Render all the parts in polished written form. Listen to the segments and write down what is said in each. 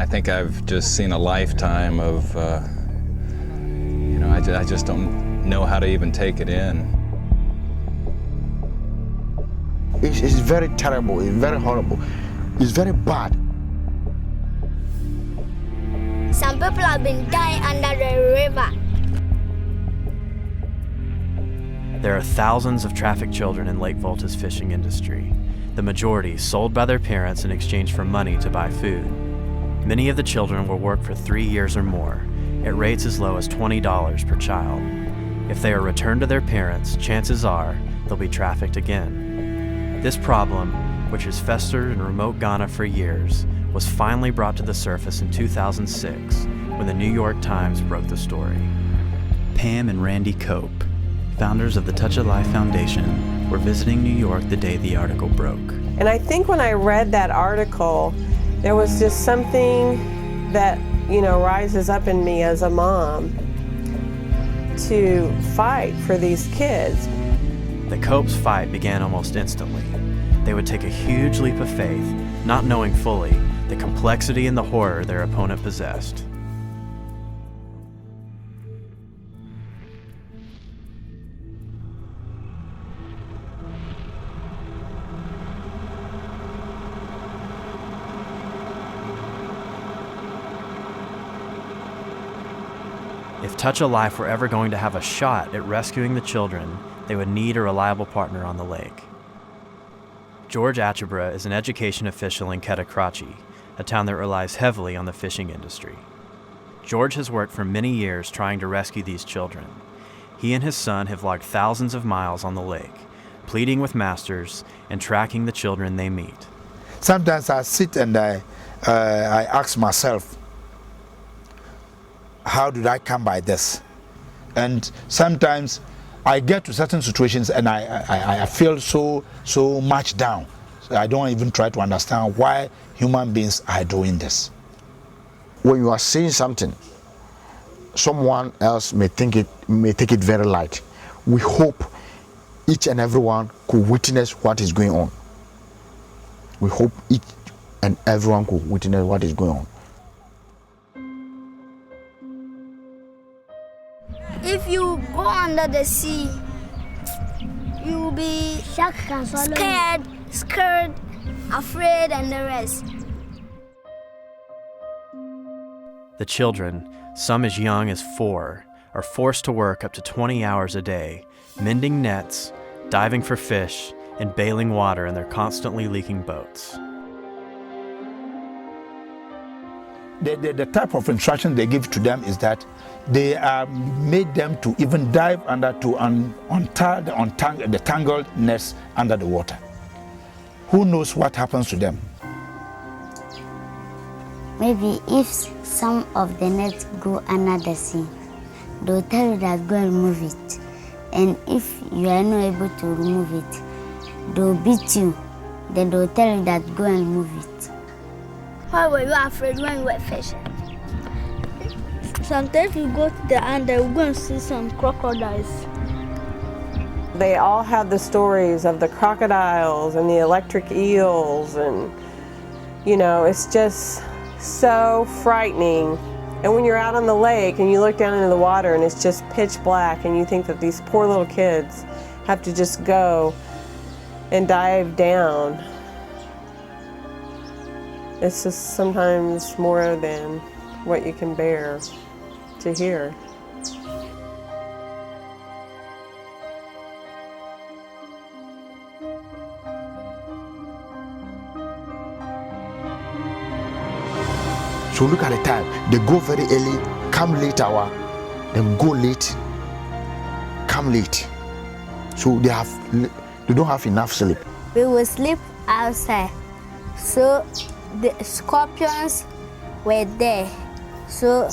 think I've just seen a lifetime of, I just don't know how to even take it in. It's very terrible, it's very horrible, it's very bad. Some people have been dying under the river. There are thousands of trafficked children in Lake Volta's fishing industry, the majority sold by their parents in exchange for money to buy food. Many of the children will work for 3 years or more, at rates as low as $20 per child. If they are returned to their parents, chances are they'll be trafficked again. This problem, which has festered in remote Ghana for years, was finally brought to the surface in 2006 when the New York Times broke the story. Pam and Randy Cope, founders of the Touch of Life Foundation, were visiting New York the day the article broke. And I think when I read that article, there was just something that, rises up in me as a mom to fight for these kids. The Copes' fight began almost instantly. They would take a huge leap of faith, not knowing fully the complexity and the horror their opponent possessed. If Touch of Life were ever going to have a shot at rescuing the children, they would need a reliable partner on the lake. George Achibra is an education official in Ketakrachi, a town that relies heavily on the fishing industry. George has worked for many years trying to rescue these children. He and his son have logged thousands of miles on the lake, pleading with masters and tracking the children they meet. Sometimes I sit and I ask myself, how did I come by this? And sometimes I get to certain situations and I feel so much down. So I don't even try to understand why human beings are doing this. When you are saying something, someone else may take it very light. We hope each and everyone could witness what is going on. We hope each and everyone could witness what is going on. If you go under the sea, you'll be scared, afraid, and the rest. The children, some as young as 4, are forced to work up to 20 hours a day, mending nets, diving for fish, and bailing water in their constantly leaking boats. The type of instruction they give to them is that they made them to even dive under to untie the tangled nets under the water. Who knows what happens to them? Maybe if some of the nets go under the sea, they'll tell you that go and remove it. And if you are not able to remove it, they'll beat you. Then they'll tell you that go and remove it. Why were you afraid when you were fishing? Sometimes you go to the end, we're going to see some crocodiles. They all have the stories of the crocodiles and the electric eels, and it's just so frightening. And when you're out on the lake and you look down into the water and it's just pitch black and you think that these poor little kids have to just go and dive down, it's just sometimes more than what you can bear to hear. So look at the time. They go very early, come late hour, then go late, come late. So they don't have enough sleep. We will sleep outside. So the scorpions were there. So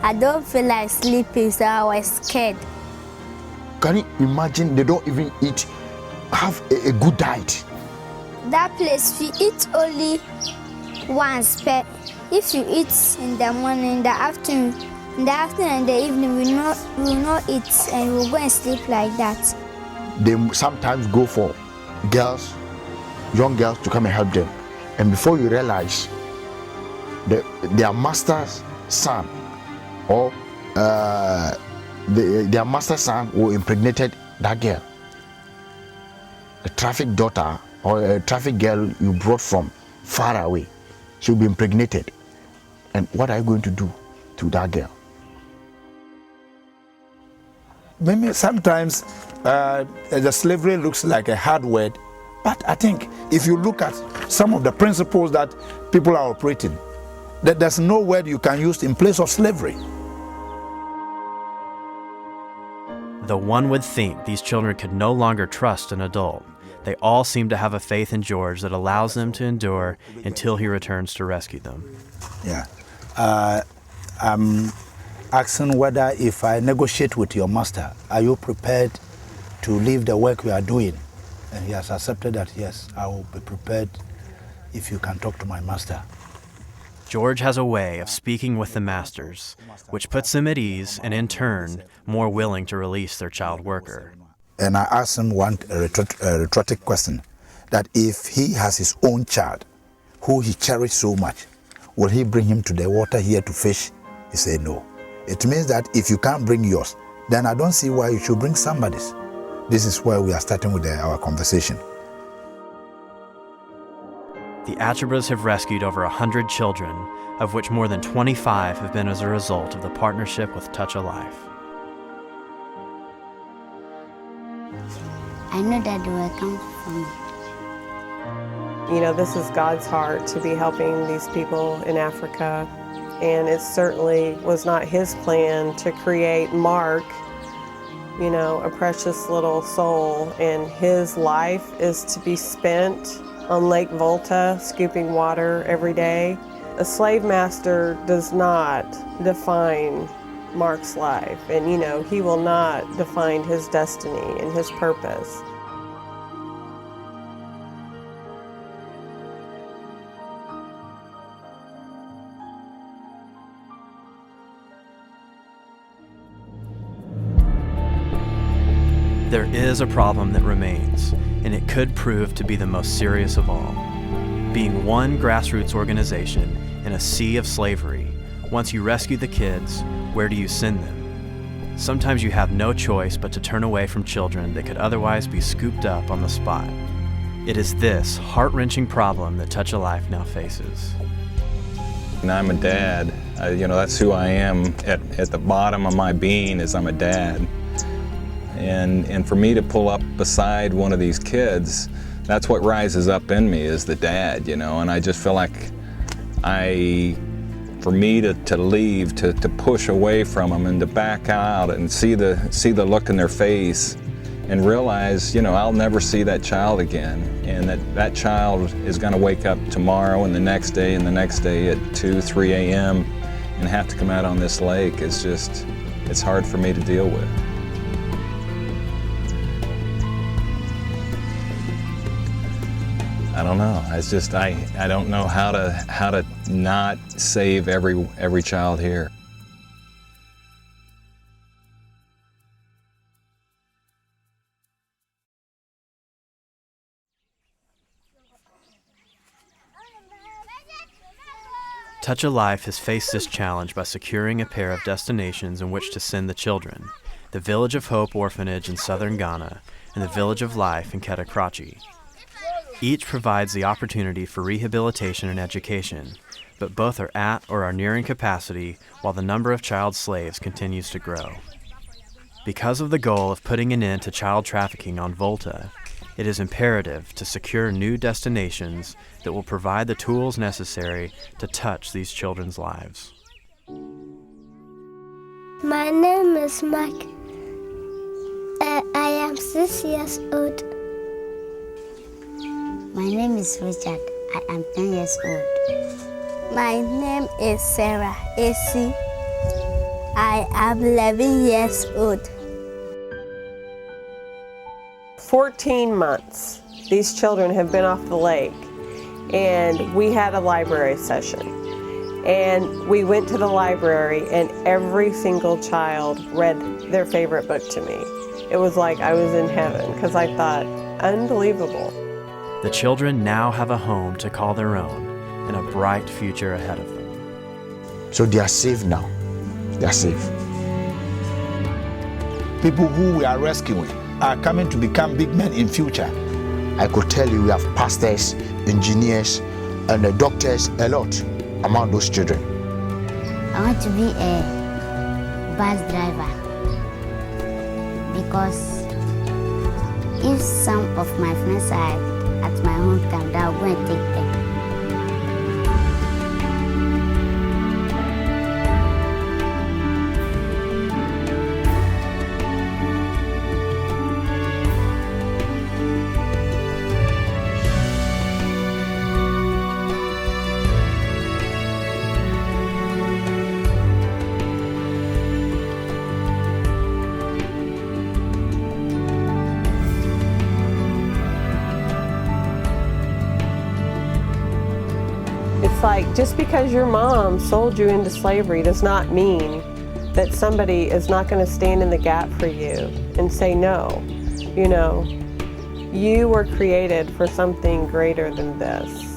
I don't feel like sleeping, so I was scared. Can you imagine they don't even have a good diet? That place, we eat only once, but if you eat in the morning, in the afternoon, and the evening, we will not eat, and we'll go and sleep like that. They sometimes go for young girls to come and help them. And before you realize, their master's son or their master's son who impregnated that girl. A traffic daughter or a traffic girl you brought from far away, she'll be impregnated. And what are you going to do to that girl? Maybe sometimes the slavery looks like a hard word, but I think if you look at some of the principles that people are operating, that there's no word you can use in place of slavery. Though one would think these children could no longer trust an adult, they all seem to have a faith in George that allows them to endure until he returns to rescue them. Yeah. I'm asking whether if I negotiate with your master, are you prepared to leave the work we are doing? And he has accepted that, yes, I will be prepared if you can talk to my master. George has a way of speaking with the masters, which puts them at ease and in turn more willing to release their child worker. And I asked him a rhetoric question, that if he has his own child, who he cherished so much, will he bring him to the water here to fish? He said no. It means that if you can't bring yours, then I don't see why you should bring somebody's. This is where we are starting with our conversation. The Achebras have rescued over 100 children, of which more than 25 have been as a result of the partnership with Touch a Life. I know that they will come for me. You know, this is God's heart to be helping these people in Africa, and it certainly was not his plan to create Mark, you know, a precious little soul, and his life is to be spent on Lake Volta scooping water every day. A slave master does not define Mark's life, and you know, he will not define his destiny and his purpose. There is a problem that remains, and it could prove to be the most serious of all. Being one grassroots organization in a sea of slavery, once you rescue the kids, where do you send them? Sometimes you have no choice but to turn away from children that could otherwise be scooped up on the spot. It is this heart-wrenching problem that Touch a Life now faces. And I'm a dad. That's who I am. At the bottom of my being is I'm a dad. And for me to pull up beside one of these kids, that's what rises up in me, is the dad, and I just feel like for me to leave, to push away from them and to back out and see the look in their face and realize, I'll never see that child again, and that child is going to wake up tomorrow and the next day and the next day at 2, 3 a.m. and have to come out on this lake. It's hard for me to deal with. I don't know. It's just I don't know how to not save every child here. Touch a Life has faced this challenge by securing a pair of destinations in which to send the children: the Village of Hope Orphanage in southern Ghana and the Village of Life in Ketakrachi. Each provides the opportunity for rehabilitation and education, but both are at or are nearing capacity while the number of child slaves continues to grow. Because of the goal of putting an end to child trafficking on Volta, it is imperative to secure new destinations that will provide the tools necessary to touch these children's lives. My name is Mark. I am 6 years old. My name is Richard. I am 10 years old. My name is Sarah AC. I am 11 years old. 14 months these children have been off the lake, and we had a library session. And we went to the library, and every single child read their favorite book to me. It was like I was in heaven, because I thought, unbelievable. The children now have a home to call their own and a bright future ahead of them. So they are safe now. They are safe. People who we are rescuing are coming to become big men in future. I could tell you we have pastors, engineers, and doctors, a lot among those children. I want to be a bus driver because if some of my friends are at my hometown, I'll go and take them. It's like, just because your mom sold you into slavery does not mean that somebody is not going to stand in the gap for you and say no. You know, you were created for something greater than this.